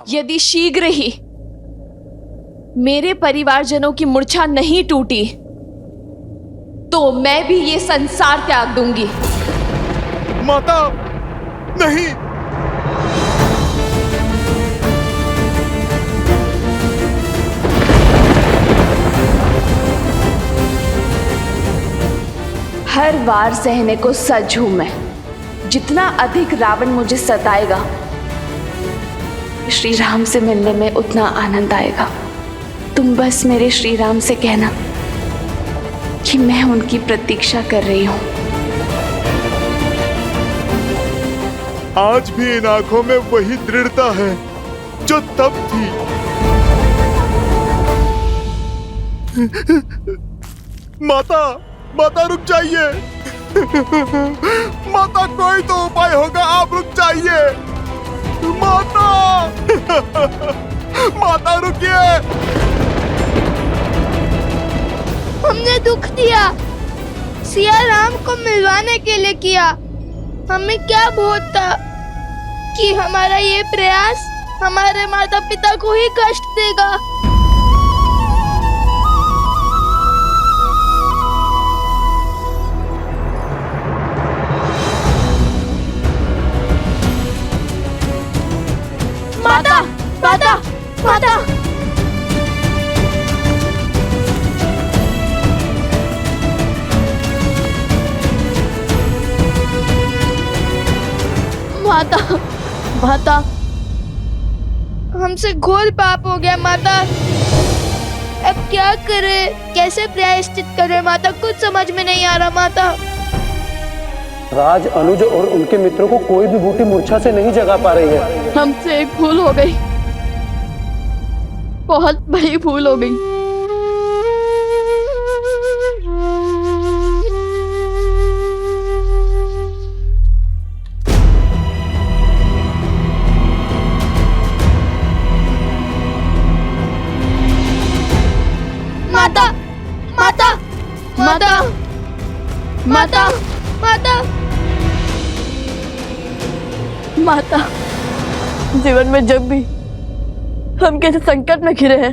यदि शीघ्र ही मेरे परिवारजनों की मूर्छा नहीं टूटी तो मैं भी ये संसार त्याग दूंगी। माता, नहीं। हर वार सहने को सज हूं मैं। जितना अधिक रावण मुझे सताएगा, श्री राम से मिलने में उतना आनंद आएगा। तुम बस मेरे श्री राम से कहना कि मैं उनकी प्रतीक्षा कर रही हूं। आज भी इन आंखों में वही दृढ़ता है जो तब थी। माता, माता रुक जाइए। माता, कोई तो उपाय होगा, आप रुक जाइए। माता, माता रुकिए। हमने दुख दिया, सिया राम को मिलवाने के लिए किया। हमें क्या बोध था कि हमारा ये प्रयास हमारे माता पिता को ही कष्ट देगा। माता, माता, माता। माता, माता, हमसे घोर पाप हो गया माता। अब क्या करें, कैसे प्रायश्चित करें माता, कुछ समझ में नहीं आ रहा माता। राज, अनुज और उनके मित्रों को कोई भी बूटी मूर्छा से नहीं जगा पा रही है। हमसे एक भूल हो गई, बहुत बड़ी भूल हो गई। माता, माता, माता, माता, माता। माता, जीवन में जब भी हम किसी संकट में घिरे हैं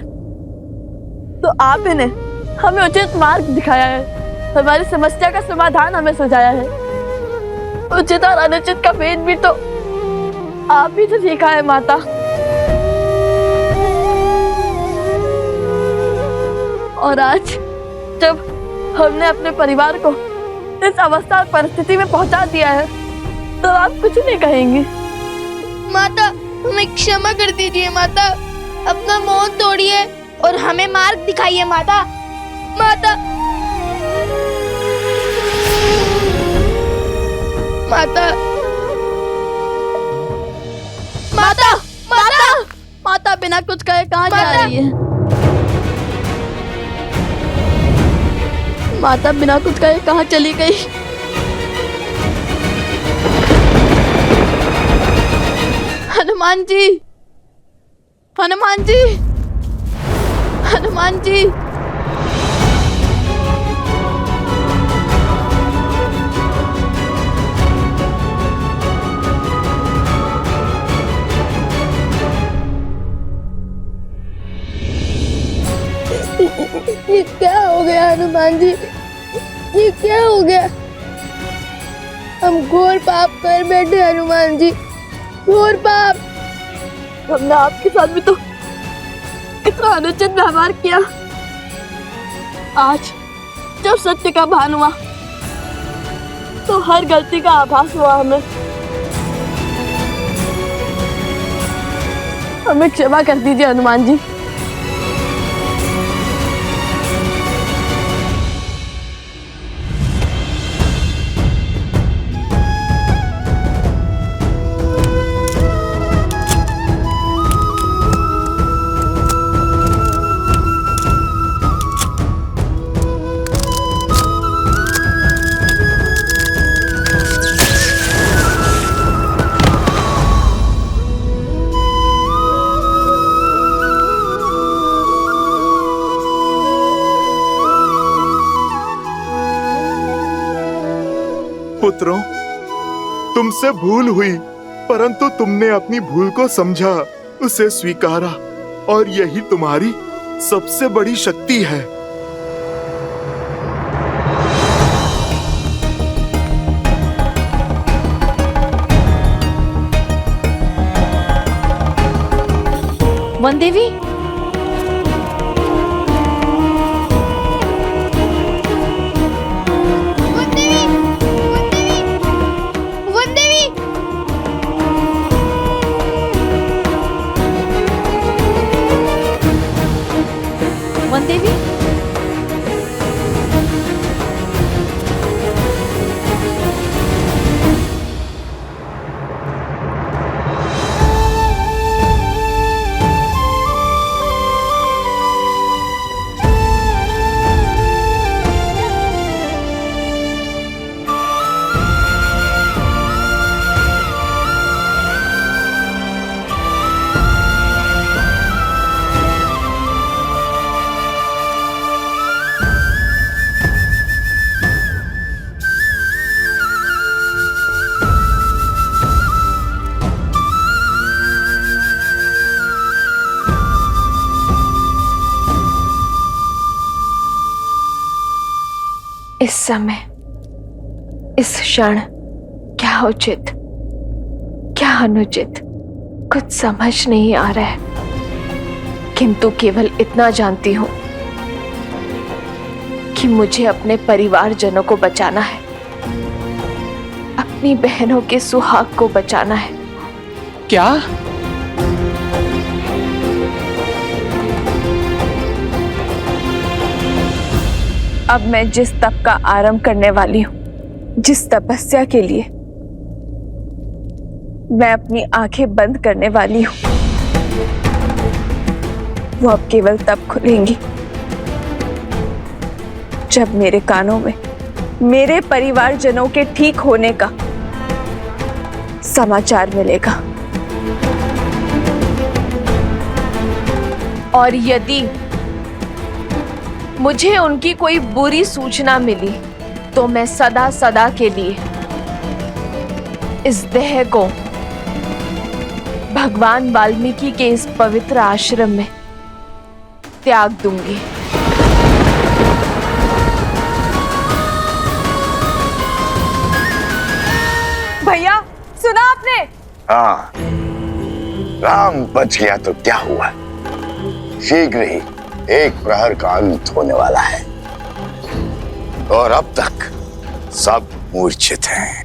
तो आप ही ने हमें उचित मार्ग दिखाया है। हमारी समस्या का समाधान हमें सुझाया है। उचित और अनुचित का भेद भी तो आप ही से सीखा है माता। और आज जब हमने अपने परिवार को इस अवस्था और परिस्थिति में पहुंचा दिया है तो आप कुछ नहीं कहेंगे। माता, हमें क्षमा कर दीजिए माता। अपना मोह तोड़िए और हमें मार्ग दिखाइए माता। माता, माता, माता, माता, माता बिना कुछ कहे कहाँ जा रही है? माता बिना कुछ कहे कहाँ चली गई? हनुमान जी, हनुमान जी, हनुमान जी। ये क्या हो गया हनुमान जी, ये क्या हो गया? हम घोर पाप कर बैठे हनुमान जी, घोर पाप। हमने आपके साथ भी तो कितना अनुचित व्यवहार किया। आज जब सत्य का भान हुआ तो हर गलती का आभास हुआ हमें। हमें क्षमा कर दीजिए हनुमान जी। पुत्रों, तुमसे भूल हुई, परंतु तुमने अपनी भूल को समझा, उसे स्वीकारा और यही तुम्हारी सबसे बड़ी शक्ति है। वन देवी, वन देवी, इस समय, इस क्षण क्या उचित, क्या अनुचित, कुछ समझ नहीं आ रहा है। किंतु केवल इतना जानती हूं कि मुझे अपने परिवारजनों को बचाना है, अपनी बहनों के सुहाग को बचाना है। क्या? अब मैं जिस तप का आरंभ करने वाली हूं, जिस तपस्या के लिए मैं अपनी आंखें बंद करने वाली हूं, वो अब केवल तब खुलेंगी जब मेरे कानों में मेरे परिवारजनों के ठीक होने का समाचार मिलेगा। और यदि मुझे उनकी कोई बुरी सूचना मिली तो मैं सदा सदा के लिए इस देह को भगवान वाल्मीकि के इस पवित्र आश्रम में त्याग दूंगी। भैया, सुना आपने? हाँ, राम बच गया तो क्या हुआ, शीघ्र ही एक प्रहर का अंत होने वाला है और अब तक सब मूर्छित हैं।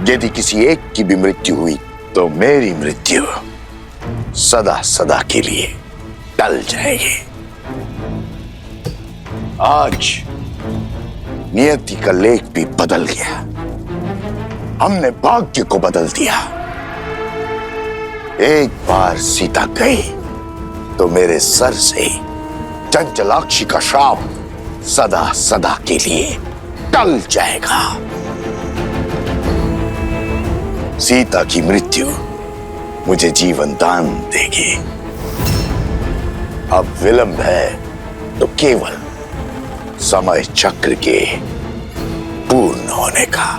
यदि किसी एक की भी मृत्यु हुई तो मेरी मृत्यु सदा सदा के लिए टल जाएगी। आज नियति का लेख भी बदल गया, हमने भाग्य को बदल दिया। एक बार सीता गई तो मेरे सर से चंचलाक्षी का श्राप सदा सदा के लिए टल जाएगा। सीता की मृत्यु मुझे जीवन दान देगी। अब विलंब है तो केवल समय चक्र के पूर्ण होने का।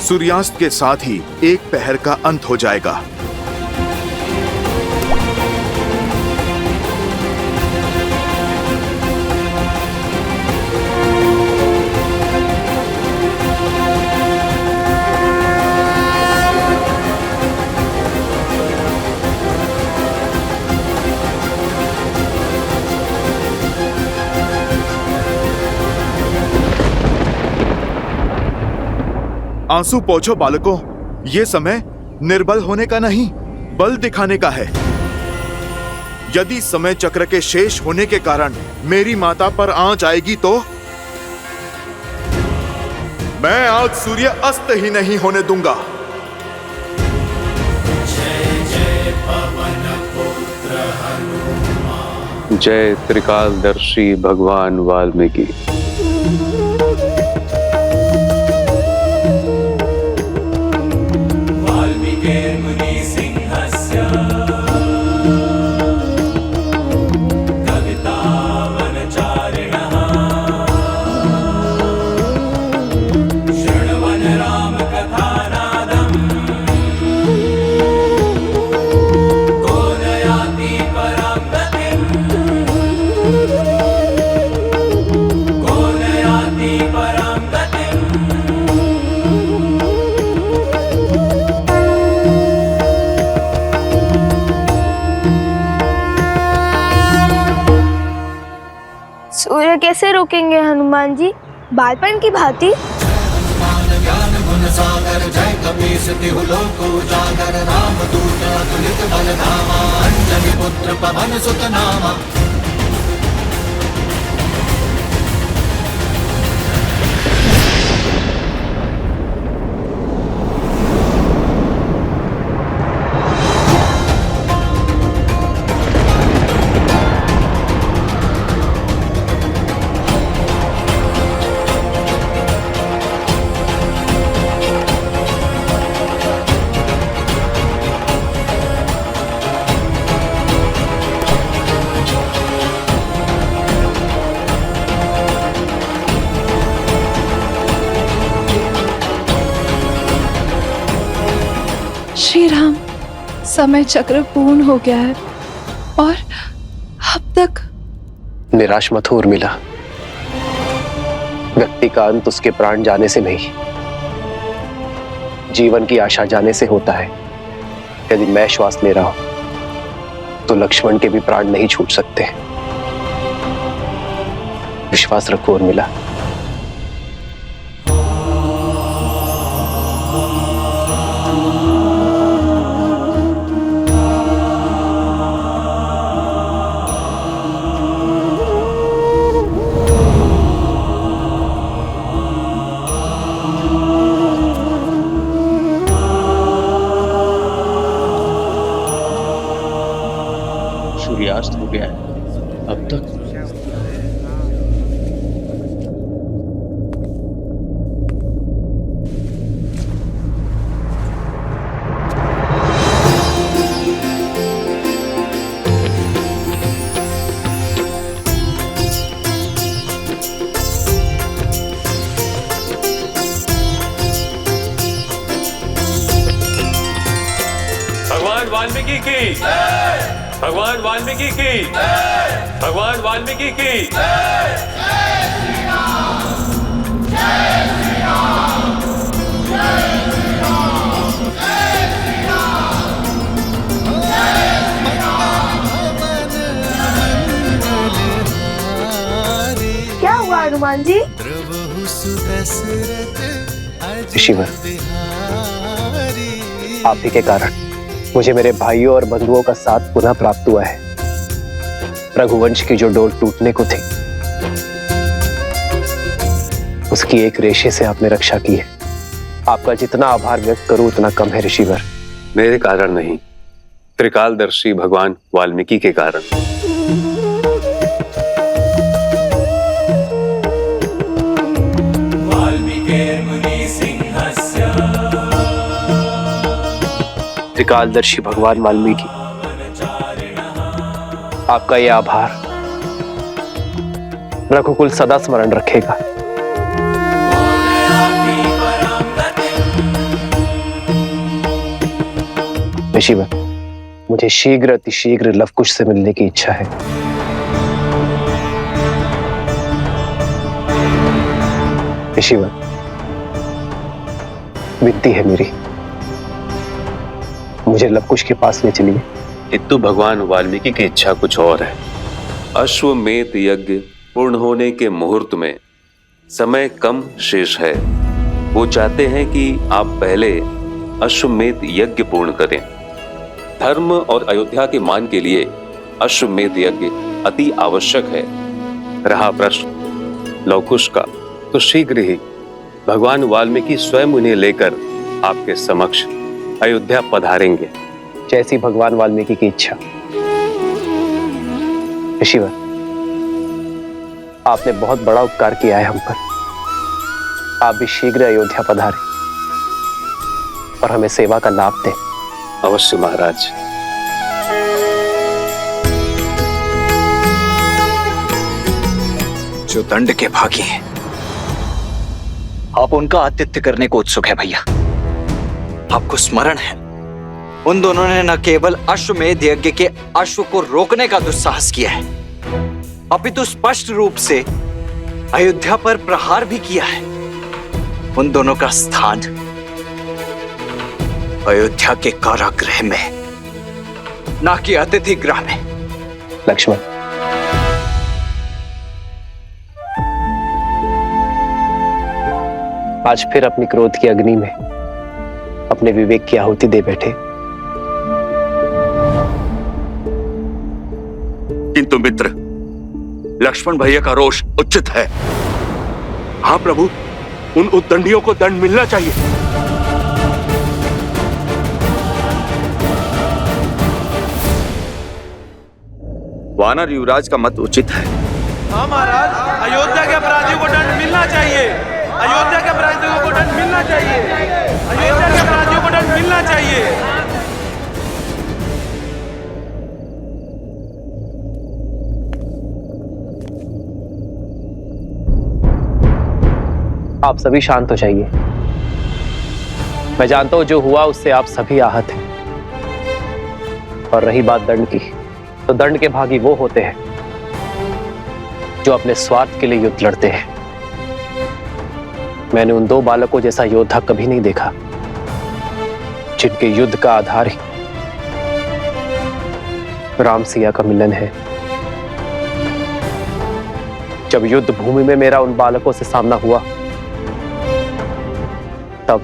सूर्यास्त के साथ ही एक पहर का अंत हो जाएगा। आंसू पोंछो बालकों, ये समय निर्बल होने का नहीं, बल दिखाने का है। यदि समय चक्र के शेष होने के कारण मेरी माता पर आंच आएगी तो मैं आज सूर्य अस्त ही नहीं होने दूंगा। जय त्रिकालदर्शी भगवान वाल्मीकि। सूर्य कैसे रोकेंगे हनुमान जी, बालपन की भांति? श्री राम, समय चक्र पूर्ण हो गया है और अब तक। निराश मत हो उर्मिला, व्यक्ति का अंत उसके प्राण जाने से नहीं, जीवन की आशा जाने से होता है। यदि मैं श्वास ले रहा हूं तो लक्ष्मण के भी प्राण नहीं छूट सकते। विश्वास रखो उर्मिला। सूर्यास्त हो गया है अब तक। भगवान वाल्मीकि की, भगवान वाल्मीकि की, भगवान वाल्मीकि की। क्या हुआ हनुमान जी? ऋषिवर, आप ही के कारण मुझे मेरे भाइयों और बंधुओं का साथ पुनः प्राप्त हुआ है। रघुवंश की जो डोर टूटने को थी, उसकी एक रेशे से आपने रक्षा की है। आपका जितना आभार व्यक्त करूं उतना कम है ऋषिवर। मेरे कारण नहीं, त्रिकालदर्शी भगवान वाल्मीकि के कारण। त्रिकालदर्शी भगवान वाल्मीकि, आपका यह आभार रघुकुल सदा स्मरण रखेगा। ऋषिवर, मुझे शीघ्र अतिशीघ्र लवकुश से मिलने की इच्छा है। ऋषिवर, विनती है मेरी, मुझे लवकुश के पास ले चलिए। किंतु भगवान वाल्मीकि की इच्छा कुछ और है। अश्वमेध यज्ञ पूर्ण होने के मुहूर्त में समय कम शेष है। वो चाहते हैं कि आप पहले अश्वमेध यज्ञ पूर्ण करें। धर्म और अयोध्या के मान के लिए अश्वमेध यज्ञ अति आवश्यक है। रहा प्रश्न लवकुश का, तो शीघ्र ही भगवान वाल्मीकि स्वयं उन्हें लेकर आपके समक्ष अयोध्या पधारेंगे। जैसी भगवान वाल्मीकि की इच्छा। ऋषिवर, आपने बहुत बड़ा उपकार किया है हम पर। आप भी शीघ्र अयोध्या पधारें और हमें सेवा का लाभ दें। अवश्य महाराज। जो दंड के भागी हैं, आप उनका आतिथ्य करने को उत्सुक है भैया। आपको स्मरण है, उन दोनों ने न केवल अश्वमेध यज्ञ के अश्व को रोकने का दुस्साहस किया है, अपितु स्पष्ट रूप से अयोध्या पर प्रहार भी किया है। उन दोनों का स्थान अयोध्या के कारागृह में, ना कि अतिथि गृह में। लक्ष्मण, आज फिर अपनी क्रोध की अग्नि में अपने विवेक की आहुति दे बैठे। किंतु मित्र, लक्ष्मण भैया का रोष उचित है। हाँ प्रभु, उन उद्दंडियों को दंड मिलना चाहिए। वानर युवराज का मत उचित है। हाँ महाराज, अयोध्या के अपराधियों को दंड मिलना चाहिए। अयोध्या के अपराधियों को दंड मिलना चाहिए। अयोध्या के अपराधियों को दंड मिलना चाहिए। आप सभी शांत हो जाइए। मैं जानता हूं जो हुआ उससे आप सभी आहत हैं। और रही बात दंड की, तो दंड के भागी वो होते हैं जो अपने स्वार्थ के लिए युद्ध लड़ते हैं। मैंने उन दो बालकों जैसा योद्धा कभी नहीं देखा जिनके युद्ध का आधार ही राम सिया का मिलन है। जब युद्ध भूमि में मेरा उन बालकों से सामना हुआ, तब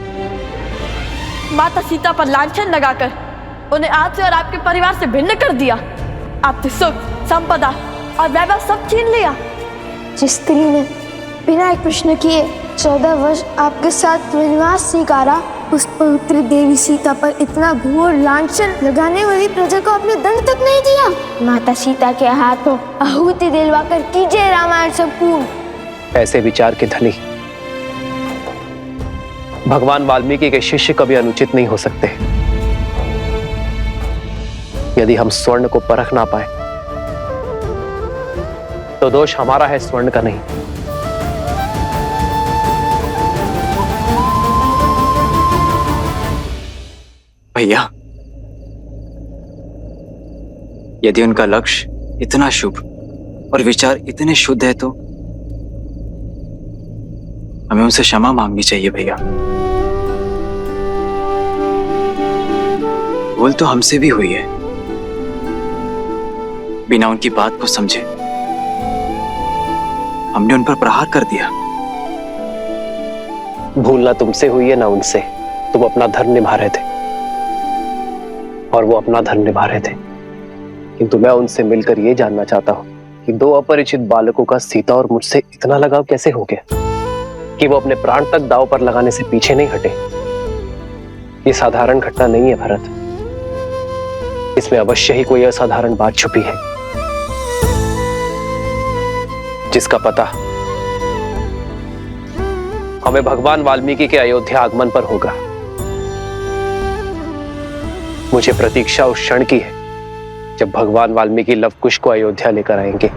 माता सीता पर लांछन लगाकर उन्हें आपसे और आपके परिवार से भिन्न कर दिया। आपसे सुख, संपदा और वैभव सब छीन लिया। जिस स्त्री ने बिना एक प्रश्न किए 14 वर्ष आपके साथ वनवास स्वीकारा, उस पवित्र देवी सीता पर इतना घोर लांछन लगाने वाली प्रजा को आपने दंड तक नहीं दिया। माता सीता के हाथों आहुति दिलवाकर कीजिए रामायण संपूर्ण। ऐसे विचार के धनी भगवान वाल्मीकि के शिष्य कभी अनुचित नहीं हो सकते। यदि हम स्वर्ण को परख ना पाए तो दोष हमारा है, स्वर्ण का नहीं। भैया, यदि उनका लक्ष्य इतना शुभ और विचार इतने शुद्ध है तो हमें उनसे क्षमा मांगनी चाहिए भैया। भूल तो हमसे भी हुई है, बिना उनकी बात को समझे हमने उन पर प्रहार कर दिया। भूल ना तुमसे हुई है ना उनसे। तुम अपना धर्म निभा रहे थे और वो अपना धर्म निभा रहे थे। किंतु मैं उनसे मिलकर ये जानना चाहता हूं कि दो अपरिचित बालकों का सीता और मुझसे इतना लगाव कैसे हो गया कि वो अपने प्राण तक दांव पर लगाने से पीछे नहीं हटे। ये साधारण घटना नहीं है भरत, इसमें अवश्य ही कोई असाधारण बात छुपी है जिसका पता हमें भगवान वाल्मीकि के अयोध्या आगमन पर होगा। मुझे प्रतीक्षा उस क्षण की है जब भगवान वाल्मीकि लवकुश को अयोध्या लेकर आएंगे।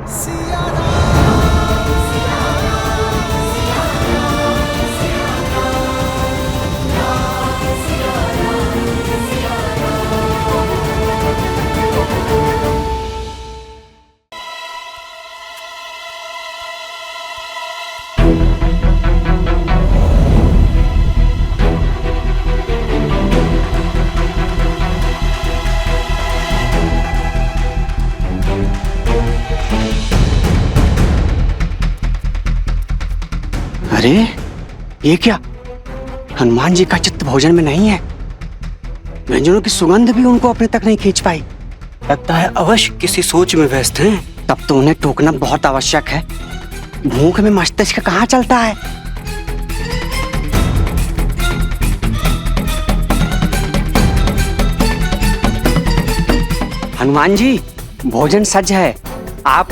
अरे ये क्या? हनुमान जी का चित्त भोजन में नहीं है। व्यंजनों की सुगंध भी उनको अपने तक नहीं खींच पाई। लगता है अवश्य किसी सोच में व्यस्त हैं। तब तो उन्हें टोकना बहुत आवश्यक है। भूख में मस्तिष्क कहाँ चलता है। हनुमान जी, भोजन सज है। आप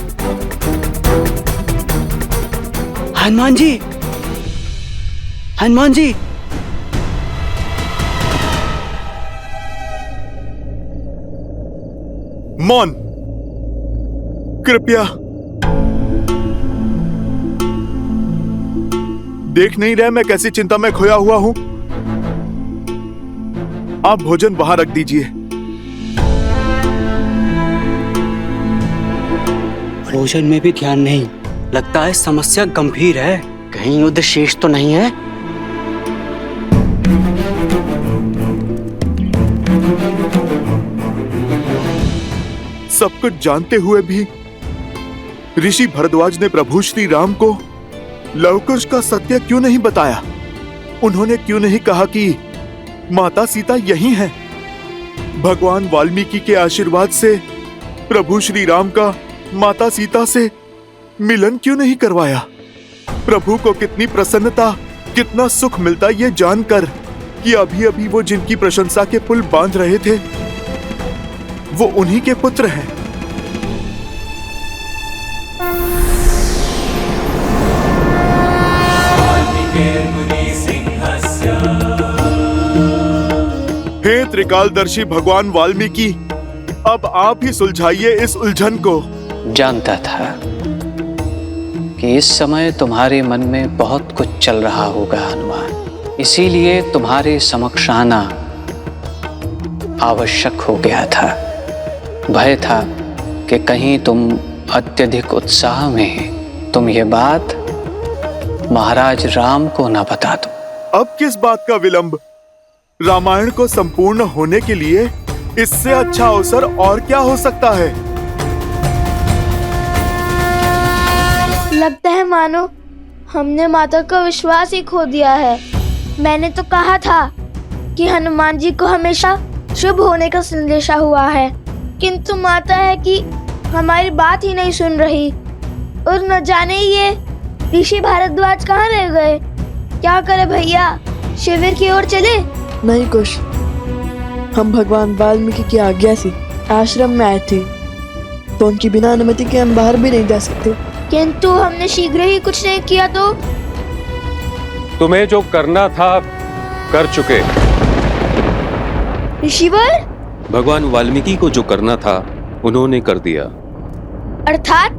हनुमान जी, हनुमान जी। मौन, कृपया। देख नहीं रहे मैं कैसी चिंता में खोया हुआ हूं? आप भोजन वहां रख दीजिए। भोजन में भी ध्यान नहीं। लगता है समस्या गंभीर है। कहीं युद्ध शेष तो नहीं है। सब कुछ जानते हुए भी ऋषि भरद्वाज ने प्रभु श्री राम को लवकुश का सत्य क्यों नहीं बताया? उन्होंने क्यों नहीं कहा कि माता सीता यही हैं? भगवान वाल्मीकि के आशीर्वाद से प्रभु श्री राम का माता सीता से मिलन क्यों नहीं करवाया? प्रभु को कितनी प्रसन्नता, कितना सुख मिलता ये जानकर कि अभी अभी वो जिनकी प्रशंसा के पुल बांध रहे थे वो उन्हीं के पुत्र हैं। हे त्रिकालदर्शी भगवान वाल्मीकि, अब आप ही सुलझाइए इस उलझन को। जानता था कि इस समय तुम्हारे मन में बहुत कुछ चल रहा होगा हनुमान, इसीलिए तुम्हारे समक्ष आना आवश्यक हो गया था। भय था कि कहीं तुम अत्यधिक उत्साह में तुम ये बात महाराज राम को न बता दो। अब किस बात का विलंब? रामायण को संपूर्ण होने के लिए इससे अच्छा अवसर और क्या हो सकता है? लगता है मानो हमने माता का विश्वास ही खो दिया है। मैंने तो कहा था कि हनुमान जी को हमेशा शुभ होने का संदेशा हुआ है, किंतु माता है कि हमारी बात ही नहीं सुन रही। और न जाने ये ऋषि भारद्वाज कहाँ रह गए। क्या करे भैया, शिविर की ओर चले? नहीं कुश, हम भगवान वाल्मीकि की आज्ञा से आश्रम में आए थे, तो उनकी बिना अनुमति के हम बाहर भी नहीं जा सकते। किंतु हमने शीघ्र ही कुछ नहीं किया तो? तुम्हें जो करना था कर चुके। ऋषिवर, भगवान वाल्मीकि को जो करना था उन्होंने कर दिया। अर्थात?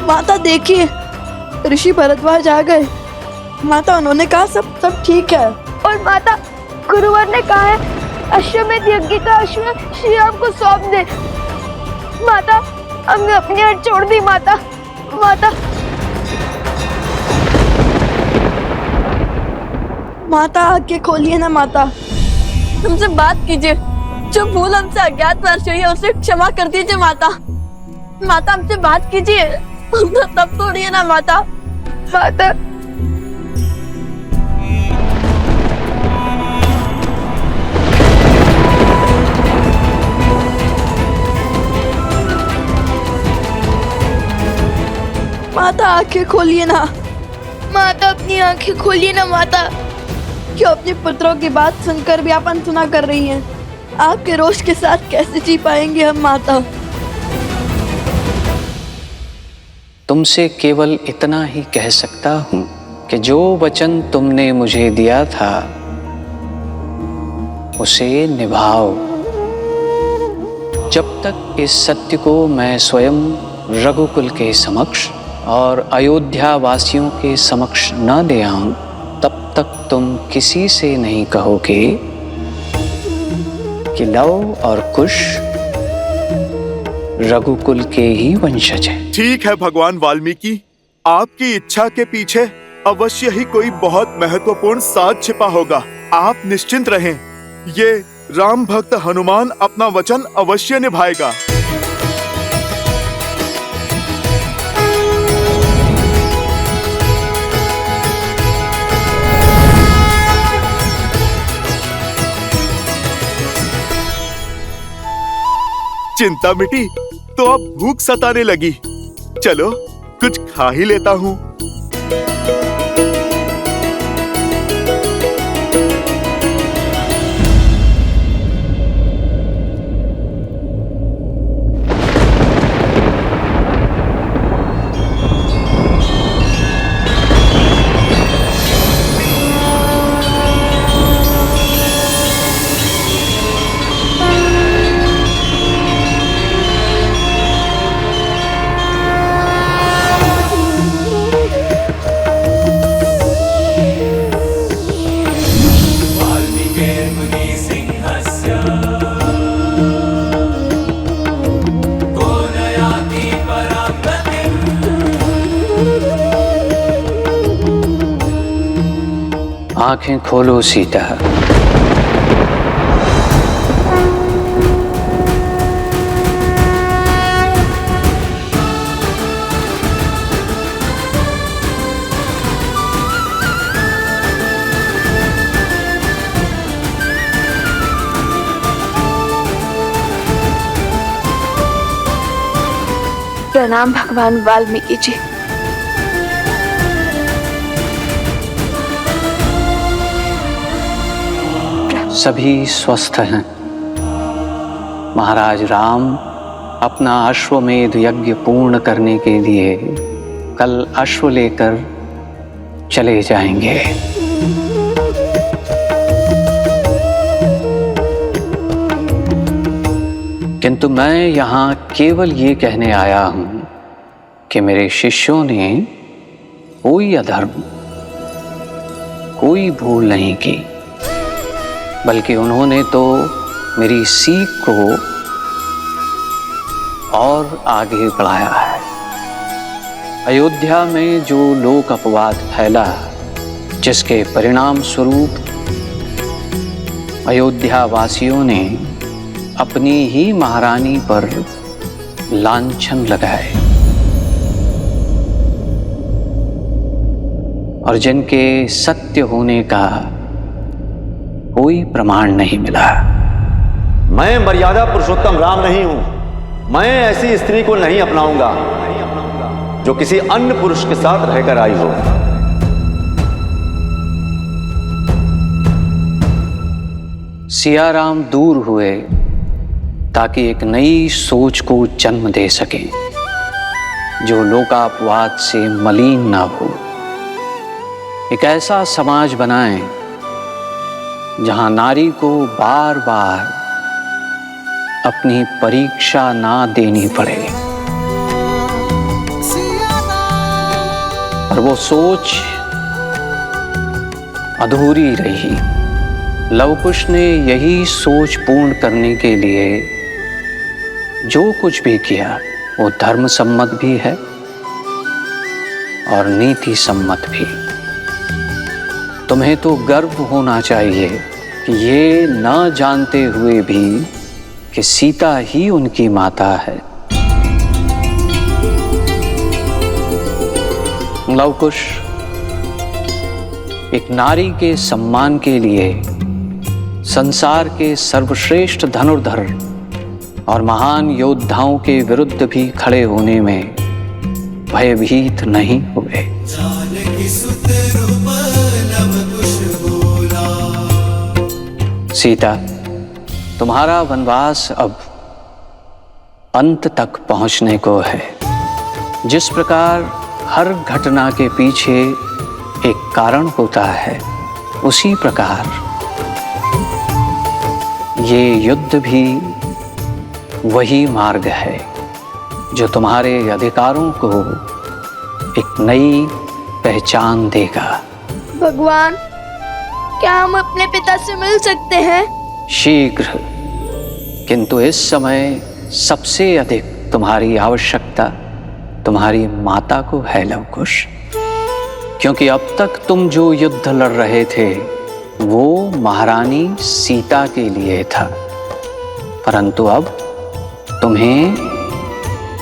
माता देखिए, ऋषि भरद्वाज आ गए। माता, उन्होंने कहा सब ठीक है। और माता, गुरुवर ने कहा है अश्वमेध यज्ञ का अश्व श्री राम को सौंप दे। माता, हमने अपनी हट छोड़ दी। माता, माता, माता आंखें खोलिए ना। माता, हमसे बात कीजिए। जो भूल हमसे अज्ञातवश हुई है उसे क्षमा कर दीजिए। माता, माता हमसे बात कीजिए। तब तोड़िए ना माता। माता, माता आंखें खोलिए ना। माता अपनी आंखें खोलिए ना। माता, क्यों अपने पुत्रों की बात सुनकर भी आप अनसुना कर रही हैं? आपके रोष के साथ कैसे जी पाएंगे हम माता? तुमसे केवल इतना ही कह सकता हूं कि जो वचन तुमने मुझे दिया था उसे निभाओ। जब तक इस सत्य को मैं स्वयं रघुकुल के समक्ष और अयोध्या वासियों के समक्ष न ले आऊं, तब तक तुम किसी से नहीं कहोगे कि लव और कुश रघुकुल के ही वंशज हैं। ठीक है भगवान वाल्मीकि, आपकी इच्छा के पीछे अवश्य ही कोई बहुत महत्वपूर्ण साथ छिपा होगा। आप निश्चिंत रहें, ये राम भक्त हनुमान अपना वचन अवश्य निभाएगा। चिंता मिटी तो अब भूख सताने लगी। चलो कुछ खा ही लेता हूँ। आंखें खोलो सीता। प्रणाम भगवान वाल्मीकि जी। सभी स्वस्थ हैं। महाराज राम अपना अश्वमेध यज्ञ पूर्ण करने के लिए कल अश्व लेकर चले जाएंगे। किंतु मैं यहाँ केवल ये कहने आया हूँ कि मेरे शिष्यों ने कोई अधर्म, कोई भूल नहीं की, बल्कि उन्होंने तो मेरी सीख को और आगे बढ़ाया है। अयोध्या में जो लोक अपवाद फैला, जिसके परिणाम स्वरूप अयोध्या वासियों ने अपनी ही महारानी पर लांछन लगाए और जिनके सत्य होने का कोई प्रमाण नहीं मिला। मैं मर्यादा पुरुषोत्तम राम नहीं हूं। मैं ऐसी स्त्री को नहीं अपनाऊंगा जो किसी अन्य पुरुष के साथ रहकर आई हो। सियाराम दूर हुए ताकि एक नई सोच को जन्म दे सके जो लोकापवाद से मलिन ना हो। एक ऐसा समाज बनाएं जहां नारी को बार बार अपनी परीक्षा ना देनी पड़े। और वो सोच अधूरी रही। लवकुश ने यही सोच पूर्ण करने के लिए जो कुछ भी किया वो धर्म सम्मत भी है और नीति सम्मत भी। तुम्हें तो गर्व होना चाहिए कि ये न जानते हुए भी कि सीता ही उनकी माता है। लवकुश, एक नारी के सम्मान के लिए संसार के सर्वश्रेष्ठ धनुर्धर और महान योद्धाओं के विरुद्ध भी खड़े होने में भयभीत नहीं हुए। सीता, तुम्हारा वनवास अब अंत तक पहुंचने को है। जिस प्रकार हर घटना के पीछे एक कारण होता है, उसी प्रकार ये युद्ध भी वही मार्ग है जो तुम्हारे अधिकारों को एक नई पहचान देगा। भगवान, क्या हम अपने पिता से मिल सकते हैं? शीघ्र, किंतु इस समय सबसे अधिक तुम्हारी आवश्यकता तुम्हारी माता को है लवकुश। क्योंकि अब तक तुम जो युद्ध लड़ रहे थे वो महारानी सीता के लिए था, परंतु अब तुम्हें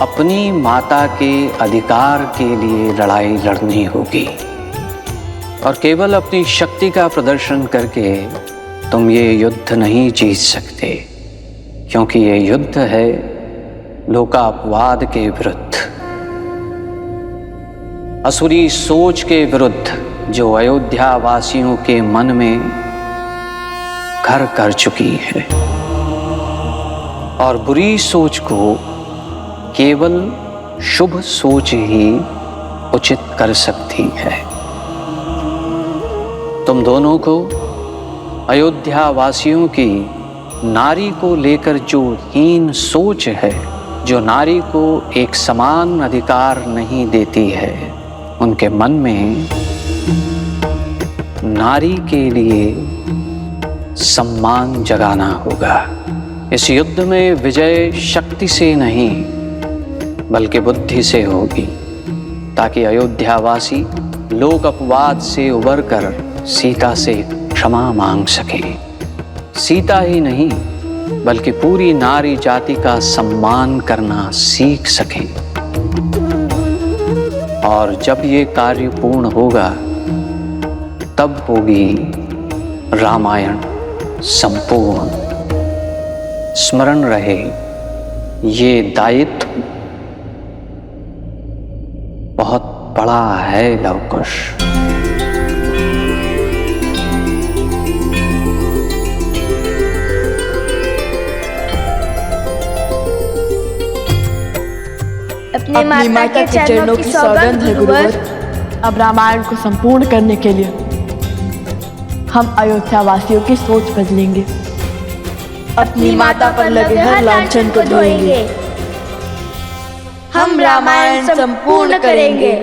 अपनी माता के अधिकार के लिए लड़ाई लड़नी होगी। और केवल अपनी शक्ति का प्रदर्शन करके तुम ये युद्ध नहीं जीत सकते, क्योंकि ये युद्ध है लोकापवाद के विरुद्ध, असुरी सोच के विरुद्ध जो अयोध्या वासियों के मन में घर कर चुकी है। और बुरी सोच को केवल शुभ सोच ही उचित कर सकती है। तुम दोनों को अयोध्या वासियों की नारी को लेकर जो हीन सोच है, जो नारी को एक समान अधिकार नहीं देती है, उनके मन में नारी के लिए सम्मान जगाना होगा। इस युद्ध में विजय शक्ति से नहीं बल्कि बुद्धि से होगी, ताकि अयोध्यावासी लोक अपवाद से उबरकर सीता से क्षमा मांग सके। सीता ही नहीं बल्कि पूरी नारी जाति का सम्मान करना सीख सके। और जब ये कार्य पूर्ण होगा तब होगी रामायण संपूर्ण। स्मरण रहे, ये दायित्व बहुत बड़ा है लवकुश। अपनी माता के चरणों की सौगंध है गुरुवर। अब रामायण को संपूर्ण करने के लिए हम अयोध्या वासियों की सोच बदलेंगे। अपनी माता पर लगे हर लांछन को धोएंगे। हम रामायण संपूर्ण करेंगे।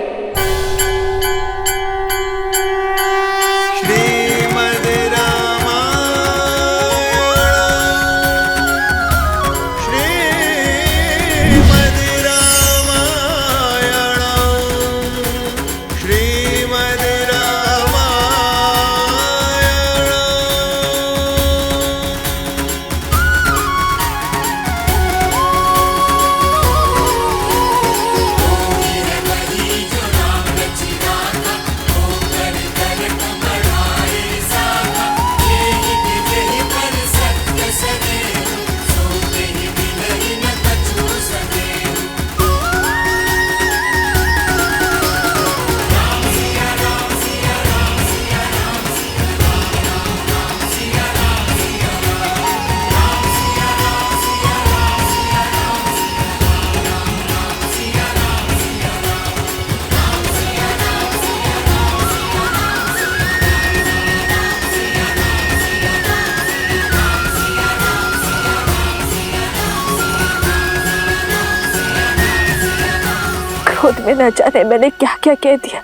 खुद में न जाने मैंने क्या क्या कह दिया।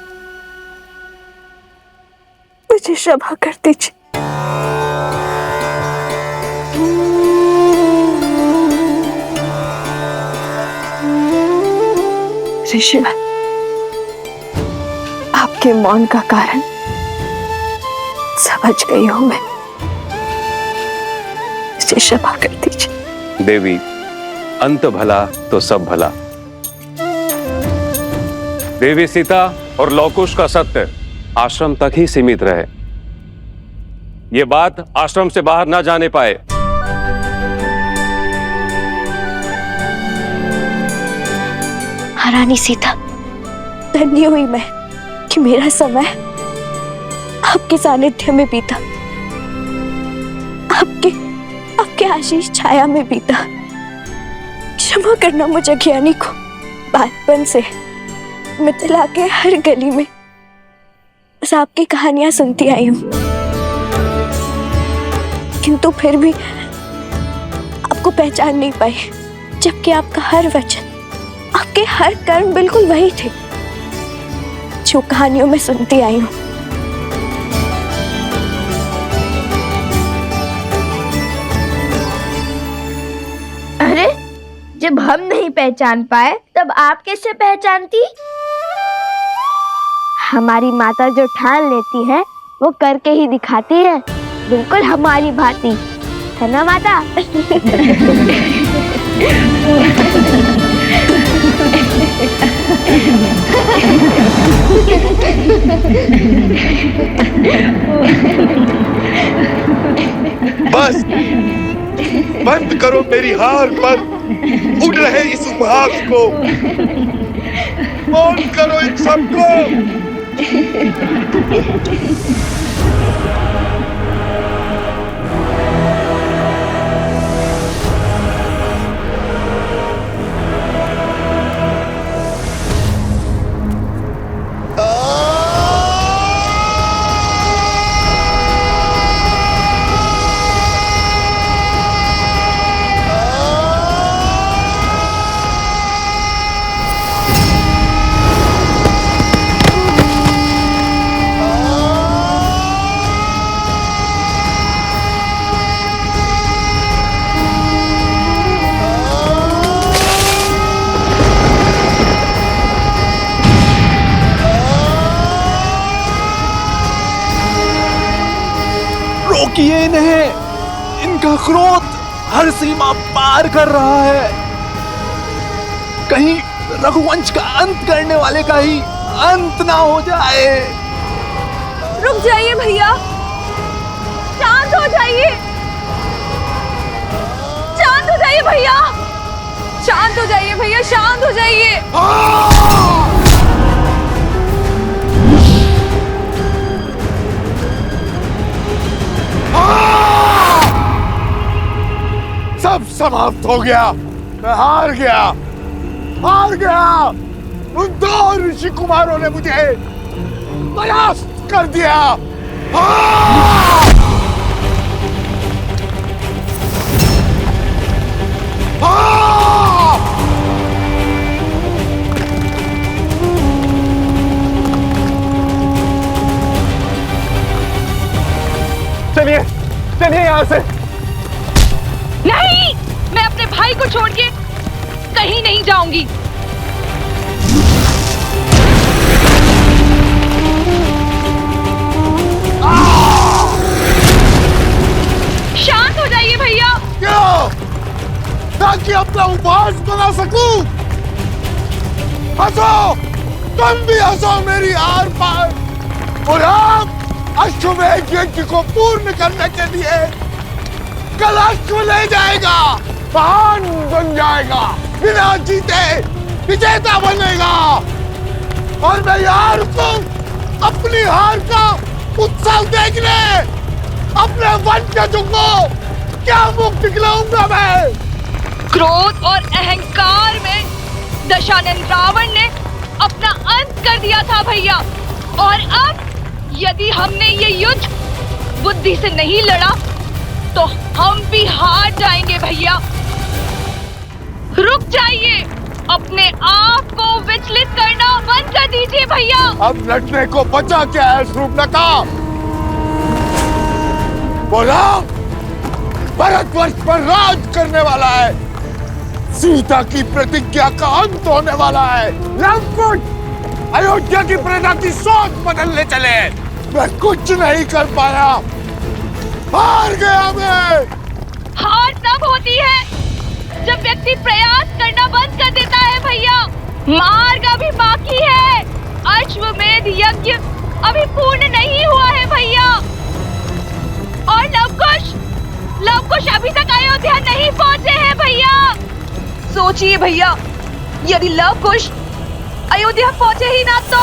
मुझे क्षमा कर दीजिए। ऋषिवर, आपके मौन का कारण समझ गई हूं मैं। मुझे क्षमा कर दीजिए। देवी, अंत भला तो सब भला। देवी सीता और लवकुश का सत्य आश्रम तक ही सीमित रहे। ये बात आश्रम से बाहर ना जाने पाए। महारानी सीता, धन्य हुई मैं कि मेरा समय आपके सानिध्य में बीता, आपके आशीष छाया में बीता। क्षमा करना मुझे ज्ञानी को। बचपन से मिथिला के हर गली में बस आपकी कहानियां सुनती आई हूं, किंतु फिर भी आपको पहचान नहीं पाई, जबकि आपका हर वचन, आपके हर कर्म बिल्कुल वही थे जो कहानियों में सुनती आई हूं। अरे, जब हम नहीं पहचान पाए तब आप कैसे पहचानती? हमारी माता जो ठान लेती है वो करके ही दिखाती है, बिल्कुल हमारी भांति, है ना माता? बस बंद करो मेरी हार पर उड़ रहे इस उपहास को, मौन करो इन सबको। रोकिए इन्हें, इनका क्रोध हर सीमा पार कर रहा है। कहीं रघुवंश का अंत करने वाले का ही अंत ना हो जाए। रुक जाइए भैया, शांत हो जाइए, शांत हो जाइए भैया, शांत हो जाइए भैया, शांत हो जाइए। सब समाप्त हो गया, मैं हार गया, हार गया। उन दो ऋषि कुमारों ने मुझे परास्त कर दिया। चलिए चलिए यहाँ से। नहीं, मैं अपने भाई को छोड़ के कहीं नहीं जाऊंगी। शांत हो जाइए भैया। क्यों? ताकि अपना उपहास बना सकूं। हंसो, तुम भी हंसो मेरी हार पर। और आप अश्वमेध यज्ञ को पूर्ण करने के लिए कल अश्व ले जाएगा, महान बन जाएगा, बिना जीते विजेता बनेगा। और मैं यार को अपनी हार का उत्सव देखने अपने वंशजों को क्या मुख दिखलाऊंगा मैं। क्रोध और अहंकार में दशानन रावण ने अपना अंत कर दिया था भैया, और अब यदि हमने ये युद्ध बुद्धि से नहीं लड़ा तो हम भी हार जाएंगे भैया। रुक जाइए, अपने आप को विचलित करना बंद कर दीजिए भैया। अब लड़ने को बचा क्या है शूर्पणखा? बोला, भारतवर्ष पर राज करने वाला है, सीता की प्रतिज्ञा का अंत होने वाला है। लंकुश अयोध्या की प्रजा की सोच बदलने चले, मैं कुछ नहीं कर पाया, हार गया मैं। हार तब होती है जब व्यक्ति प्रयास करना बंद कर देता है भैया। मार्ग अभी बाकी है, अश्वमेध यज्ञ अभी पूर्ण नहीं हुआ है भैया। और लवकुश अभी तक अयोध्या नहीं पहुंचे हैं भैया। सोचिए भैया, यदि लवकुश अयोध्या पहुंचे ही ना तो